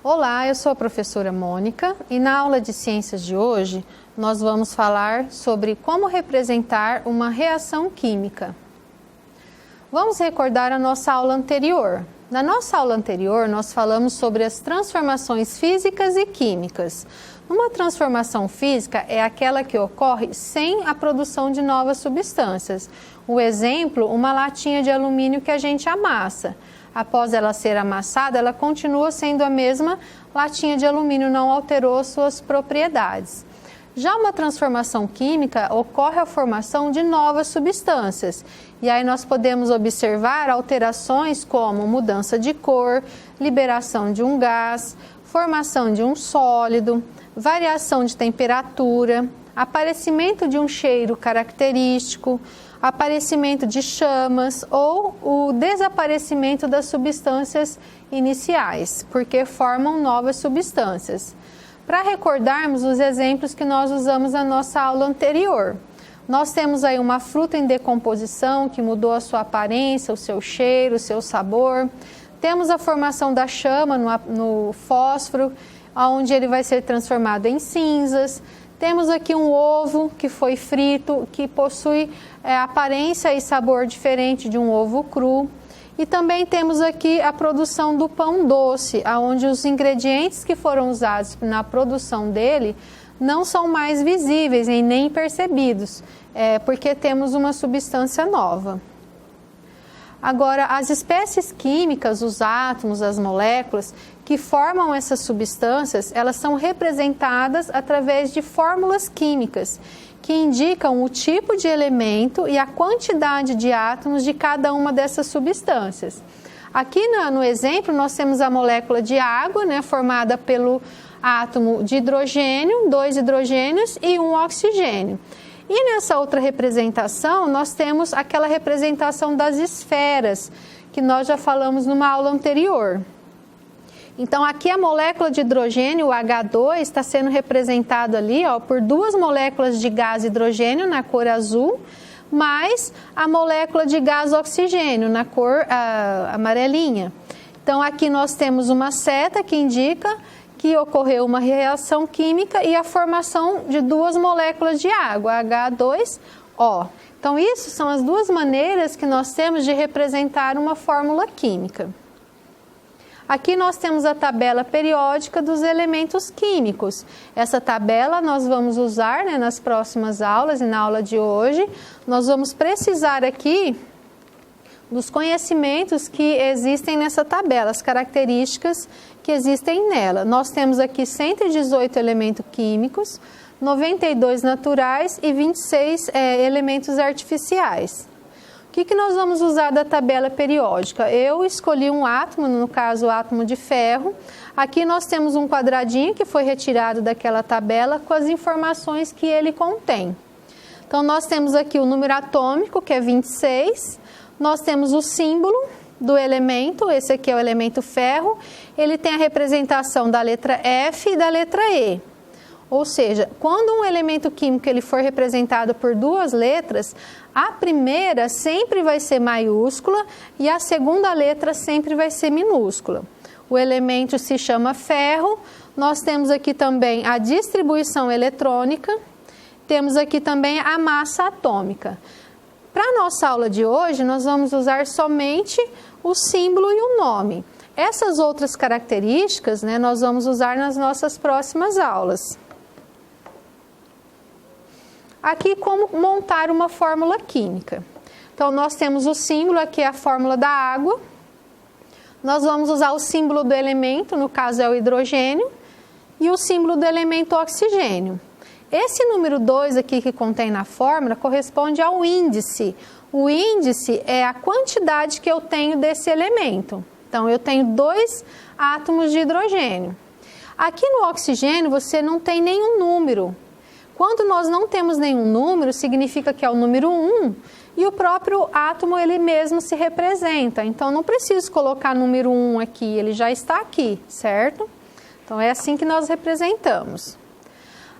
Olá, eu sou a professora Mônica e na aula de ciências de hoje nós vamos falar sobre como representar uma reação química. Vamos recordar a nossa aula anterior. Na nossa aula anterior nós falamos sobre as transformações físicas e químicas. Uma transformação física é aquela que ocorre sem a produção de novas substâncias. O exemplo, uma latinha de alumínio que a gente amassa. Após ela ser amassada, ela continua sendo a mesma latinha de alumínio, não alterou suas propriedades. Já uma transformação química ocorre a formação de novas substâncias. E aí nós podemos observar alterações como mudança de cor, liberação de um gás, formação de um sólido, variação de temperatura, aparecimento de um cheiro característico, aparecimento de chamas ou o desaparecimento das substâncias iniciais, porque formam novas substâncias. Para recordarmos os exemplos que nós usamos na nossa aula anterior, nós temos aí uma fruta em decomposição que mudou a sua aparência, o seu cheiro, o seu sabor. Temos a formação da chama no fósforo, onde ele vai ser transformado em cinzas. Temos aqui um ovo que foi frito, que possui aparência e sabor diferente de um ovo cru. E também temos aqui a produção do pão doce, onde os ingredientes que foram usados na produção dele não são mais visíveis e nem percebidos, porque temos uma substância nova. Agora, as espécies químicas, os átomos, as moléculas que formam essas substâncias, elas são representadas através de fórmulas químicas que indicam o tipo de elemento e a quantidade de átomos de cada uma dessas substâncias. Aqui no exemplo nós temos a molécula de água, formada pelo átomo de hidrogênio, 2 hidrogênios e 1 oxigênio. E nessa outra representação, nós temos aquela representação das esferas, que nós já falamos numa aula anterior. Então, aqui a molécula de hidrogênio, o H2, está sendo representado ali por 2 moléculas de gás hidrogênio na cor azul, mais a molécula de gás oxigênio na cor amarelinha. Então, aqui nós temos uma seta que indica que ocorreu uma reação química e a formação de 2 moléculas de água, H2O. Então, isso são as 2 maneiras que nós temos de representar uma fórmula química. Aqui nós temos a tabela periódica dos elementos químicos. Essa tabela nós vamos usar nas próximas aulas e na aula de hoje. Nós vamos precisar aqui dos conhecimentos que existem nessa tabela, as características que existem nela. Nós temos aqui 118 elementos químicos, 92 naturais e 26 elementos artificiais. O que nós vamos usar da tabela periódica? Eu escolhi um átomo, no caso o átomo de ferro. Aqui nós temos um quadradinho que foi retirado daquela tabela com as informações que ele contém. Então nós temos aqui o número atômico, que é 26. Nós temos o símbolo do elemento, esse aqui é o elemento ferro, ele tem a representação da letra F e da letra E. Ou seja, quando um elemento químico ele for representado por 2 letras, a primeira sempre vai ser maiúscula e a segunda letra sempre vai ser minúscula. O elemento se chama ferro, nós temos aqui também a distribuição eletrônica, temos aqui também a massa atômica. Para a nossa aula de hoje, nós vamos usar somente o símbolo e o nome. Essas outras características, nós vamos usar nas nossas próximas aulas. Aqui, como montar uma fórmula química. Então, nós temos o símbolo, aqui é a fórmula da água. Nós vamos usar o símbolo do elemento, no caso é o hidrogênio, e o símbolo do elemento oxigênio. Esse número 2 aqui que contém na fórmula corresponde ao índice. O índice é a quantidade que eu tenho desse elemento. Então, eu tenho 2 átomos de hidrogênio. Aqui no oxigênio, você não tem nenhum número. Quando nós não temos nenhum número, significa que é o número 1 e o próprio átomo ele mesmo se representa. Então, não preciso colocar número 1 aqui, ele já está aqui, certo? Então, é assim que nós representamos.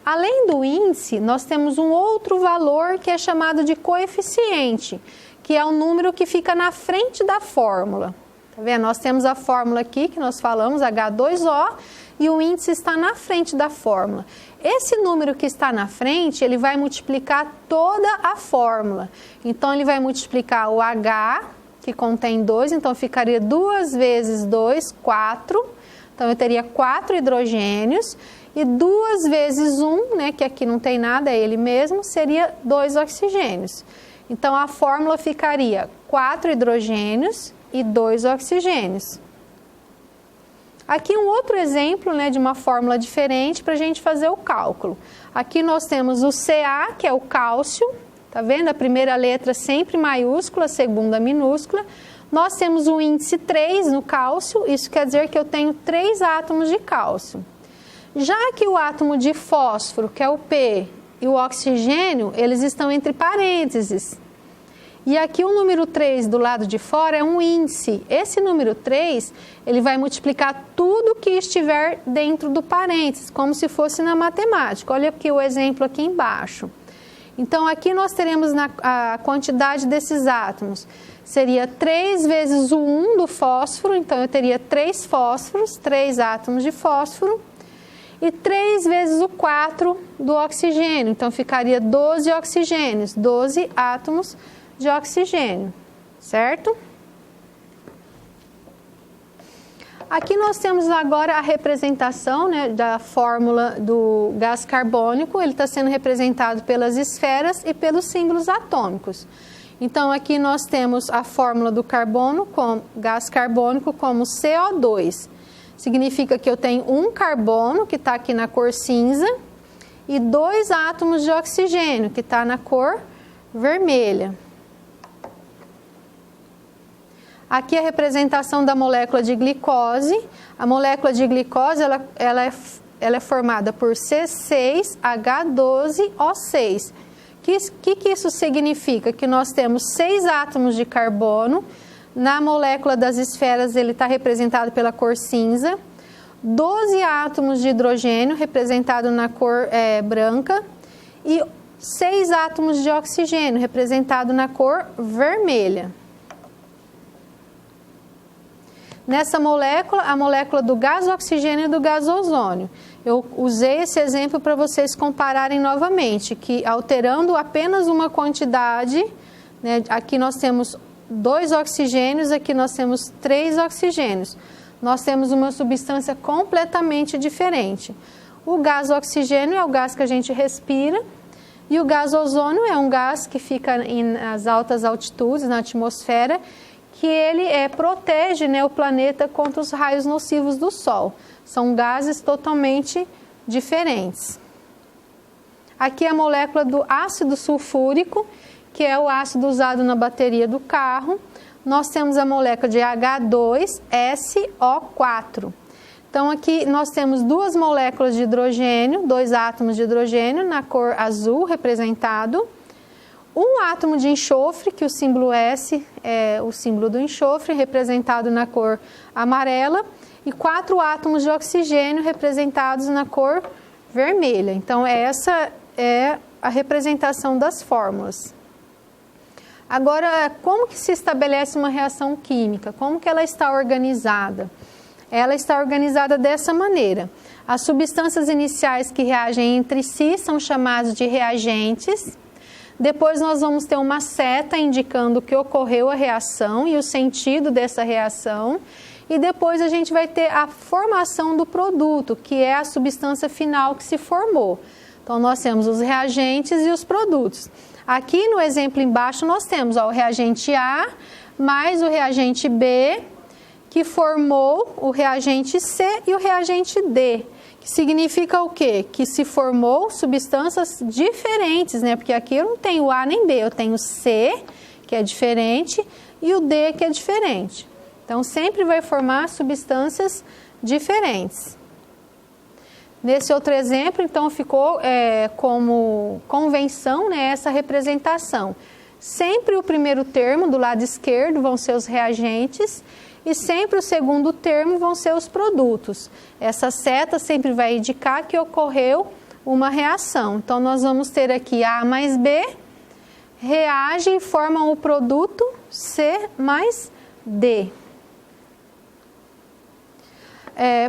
Além do índice, nós temos um outro valor que é chamado de coeficiente, que é o número que fica na frente da fórmula. Tá vendo? Nós temos a fórmula aqui que nós falamos, H2O, e o índice está na frente da fórmula. Esse número que está na frente, ele vai multiplicar toda a fórmula. Então, ele vai multiplicar o H, que contém 2, então ficaria 2 vezes 2, 4. Então, eu teria 4 hidrogênios. E 2 vezes 1, né, que aqui não tem nada, é ele mesmo, seria 2 oxigênios. Então, a fórmula ficaria 4 hidrogênios e 2 oxigênios. Aqui um outro exemplo, né, de uma fórmula diferente para a gente fazer o cálculo. Aqui nós temos o Ca, que é o cálcio, tá vendo? A primeira letra sempre maiúscula, a segunda minúscula. Nós temos o índice 3 no cálcio, isso quer dizer que eu tenho 3 átomos de cálcio. Já que o átomo de fósforo, que é o P, e o oxigênio, eles estão entre parênteses. E aqui o número 3 do lado de fora é um índice. Esse número 3, ele vai multiplicar tudo que estiver dentro do parênteses, como se fosse na matemática. Olha aqui o exemplo aqui embaixo. Então, aqui nós teremos a quantidade desses átomos. Seria 3 vezes o 1 do fósforo, então eu teria 3 fósforos, 3 átomos de fósforo. E 3 vezes o 4 do oxigênio, então ficaria 12 oxigênios, 12 átomos de oxigênio, certo? Aqui nós temos agora a representação, né, da fórmula do gás carbônico, ele está sendo representado pelas esferas e pelos símbolos atômicos. Então aqui nós temos a fórmula do carbono, com gás carbônico como CO2. Significa que eu tenho um carbono, que está aqui na cor cinza, e 2 átomos de oxigênio, que está na cor vermelha. Aqui a representação da molécula de glicose. A molécula de glicose ela é formada por C6H12O6. Que isso significa? Que nós temos 6 átomos de carbono. Na molécula das esferas ele está representado pela cor cinza. 12 átomos de hidrogênio, representado na cor branca. E 6 átomos de oxigênio, representado na cor vermelha. Nessa molécula, a molécula do gás oxigênio e do gás ozônio. Eu usei esse exemplo para vocês compararem novamente, que alterando apenas uma quantidade, né, aqui nós temos 2 oxigênios, aqui nós temos 3 oxigênios. Nós temos uma substância completamente diferente. O gás oxigênio é o gás que a gente respira e o gás ozônio é um gás que fica nas altas altitudes, na atmosfera, que ele protege, né, o planeta contra os raios nocivos do Sol. São gases totalmente diferentes. Aqui é a molécula do ácido sulfúrico, que é o ácido usado na bateria do carro. Nós temos a molécula de H2SO4. Então aqui nós temos 2 moléculas de hidrogênio, 2 átomos de hidrogênio na cor azul representado. Um átomo de enxofre, que o símbolo S é o símbolo do enxofre, representado na cor amarela, e 4 átomos de oxigênio representados na cor vermelha. Então, essa é a representação das fórmulas. Agora, como que se estabelece uma reação química? Como que ela está organizada? Ela está organizada dessa maneira. As substâncias iniciais que reagem entre si são chamadas de reagentes. Depois nós vamos ter uma seta indicando que ocorreu a reação e o sentido dessa reação. E depois a gente vai ter a formação do produto, que é a substância final que se formou. Então nós temos os reagentes e os produtos. Aqui no exemplo embaixo nós temos o reagente A mais o reagente B, que formou o reagente C e o reagente D. Significa o quê? Que se formou substâncias diferentes, né? Porque aqui eu não tenho A nem B, eu tenho C, que é diferente, e o D, que é diferente. Então, sempre vai formar substâncias diferentes. Nesse outro exemplo, então, ficou como convenção, né, essa representação. Sempre o primeiro termo, do lado esquerdo, vão ser os reagentes, e sempre o segundo termo vão ser os produtos. Essa seta sempre vai indicar que ocorreu uma reação. Então, nós vamos ter aqui A mais B, reagem e formam o produto C mais D.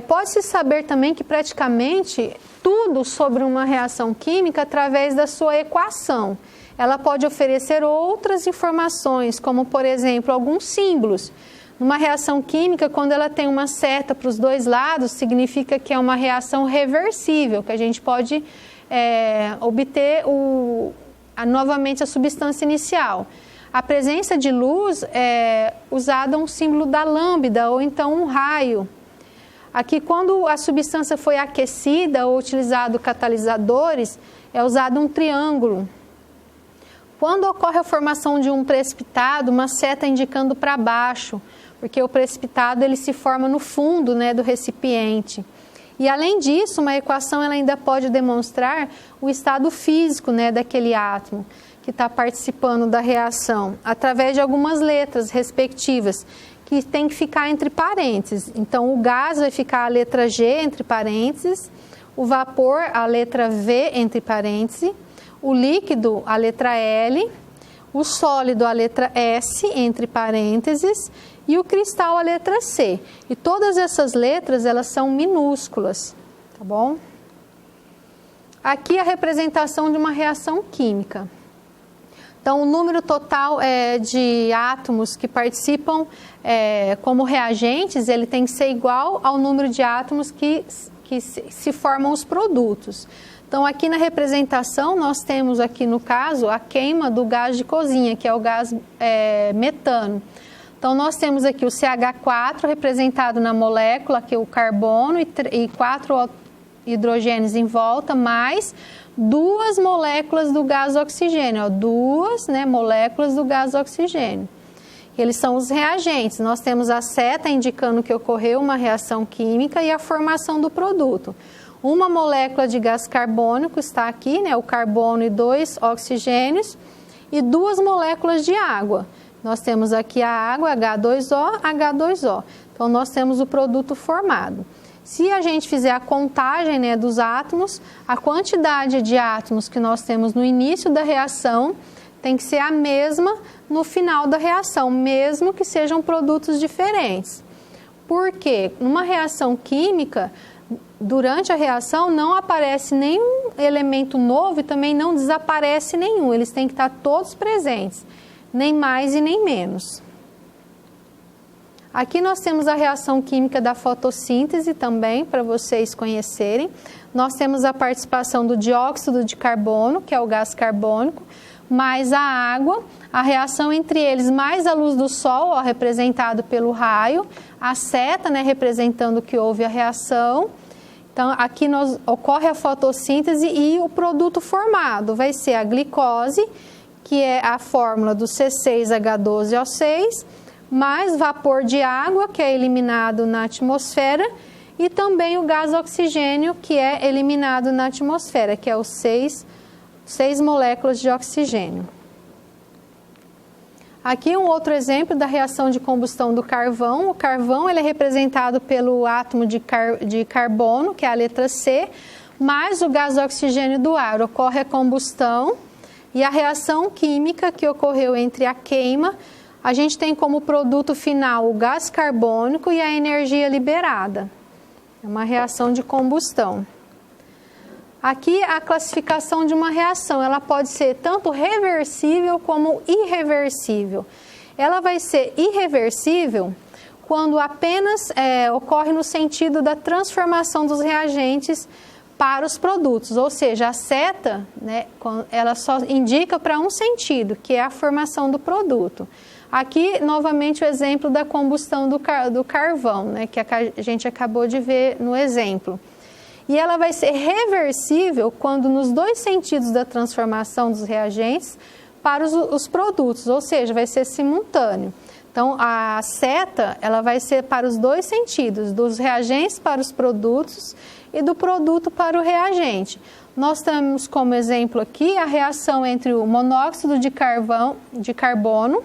Pode-se saber também que praticamente tudo sobre uma reação química através da sua equação. Ela pode oferecer outras informações, como, por exemplo, alguns símbolos. Numa reação química, quando ela tem uma seta para os dois lados, significa que é uma reação reversível, que a gente pode obter novamente a substância inicial. A presença de luz é usada um símbolo da lambda ou então um raio. Aqui, quando a substância foi aquecida ou utilizado catalisadores, é usado um triângulo. Quando ocorre a formação de um precipitado, uma seta indicando para baixo, porque o precipitado ele se forma no fundo, né, do recipiente. E além disso, uma equação ela ainda pode demonstrar o estado físico, né, daquele átomo que está participando da reação, através de algumas letras respectivas, que tem que ficar entre parênteses. Então, o gás vai ficar a letra G entre parênteses, o vapor a letra V entre parênteses, o líquido a letra L, o sólido a letra S entre parênteses e o cristal a letra C. E todas essas letras, elas são minúsculas, tá bom? Aqui a representação de uma reação química. Então, o número total de átomos que participam como reagentes, ele tem que ser igual ao número de átomos que se formam os produtos. Então, aqui na representação, nós temos aqui, no caso, a queima do gás de cozinha, que é o gás metano. Então, nós temos aqui o CH4 representado na molécula, que é o carbono e 4 hidrogênios em volta, mais 2 moléculas do gás oxigênio, ó, 2 moléculas do gás oxigênio. Eles são os reagentes. Nós temos a seta indicando que ocorreu uma reação química e a formação do produto. Uma molécula de gás carbônico está aqui, né, o carbono e 2 oxigênios, e 2 moléculas de água. Nós temos aqui a água, H2O, H2O. Então, nós temos o produto formado. Se a gente fizer a contagem, né, dos átomos, a quantidade de átomos que nós temos no início da reação tem que ser a mesma no final da reação, mesmo que sejam produtos diferentes. Por quê? Numa reação química, durante a reação não aparece nenhum elemento novo e também não desaparece nenhum. Eles têm que estar todos presentes, nem mais e nem menos. Aqui nós temos a reação química da fotossíntese também, para vocês conhecerem. Nós temos a participação do dióxido de carbono, que é o gás carbônico, mais a água, a reação entre eles, mais a luz do sol, ó, representado pelo raio, a seta, né, representando que houve a reação. Então, aqui ocorre a fotossíntese e o produto formado vai ser a glicose, que é a fórmula do C6H12O6, mais vapor de água, que é eliminado na atmosfera, e também o gás oxigênio, que é eliminado na atmosfera, que é os 6 moléculas de oxigênio. Aqui um outro exemplo da reação de combustão do carvão. O carvão ele é representado pelo átomo de carbono, que é a letra C, mais o gás oxigênio do ar. Ocorre a combustão e a reação química que ocorreu entre a queima, a gente tem como produto final o gás carbônico e a energia liberada. É uma reação de combustão. Aqui a classificação de uma reação, ela pode ser tanto reversível como irreversível. Ela vai ser irreversível quando apenas ocorre no sentido da transformação dos reagentes para os produtos, ou seja, a seta, né, ela só indica para um sentido, que é a formação do produto. Aqui, novamente, o exemplo da combustão do carvão, né, que a gente acabou de ver no exemplo. E ela vai ser reversível quando nos 2 sentidos da transformação dos reagentes para os produtos, ou seja, vai ser simultâneo. Então, a seta, ela vai ser para os 2 sentidos, dos reagentes para os produtos e do produto para o reagente. Nós temos como exemplo aqui a reação entre o monóxido de carbono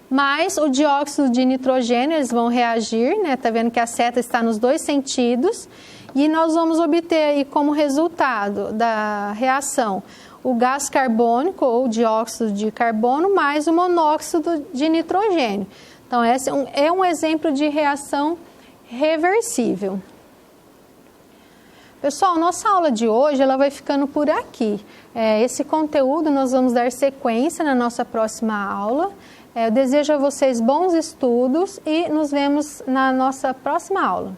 mais o dióxido de nitrogênio, eles vão reagir, né? Tá vendo que a seta está nos 2 sentidos. E nós vamos obter aí como resultado da reação o gás carbônico ou dióxido de carbono mais o monóxido de nitrogênio. Então, esse é um exemplo de reação reversível. Pessoal, nossa aula de hoje ela vai ficando por aqui. Esse conteúdo nós vamos dar sequência na nossa próxima aula. Eu desejo a vocês bons estudos e nos vemos na nossa próxima aula.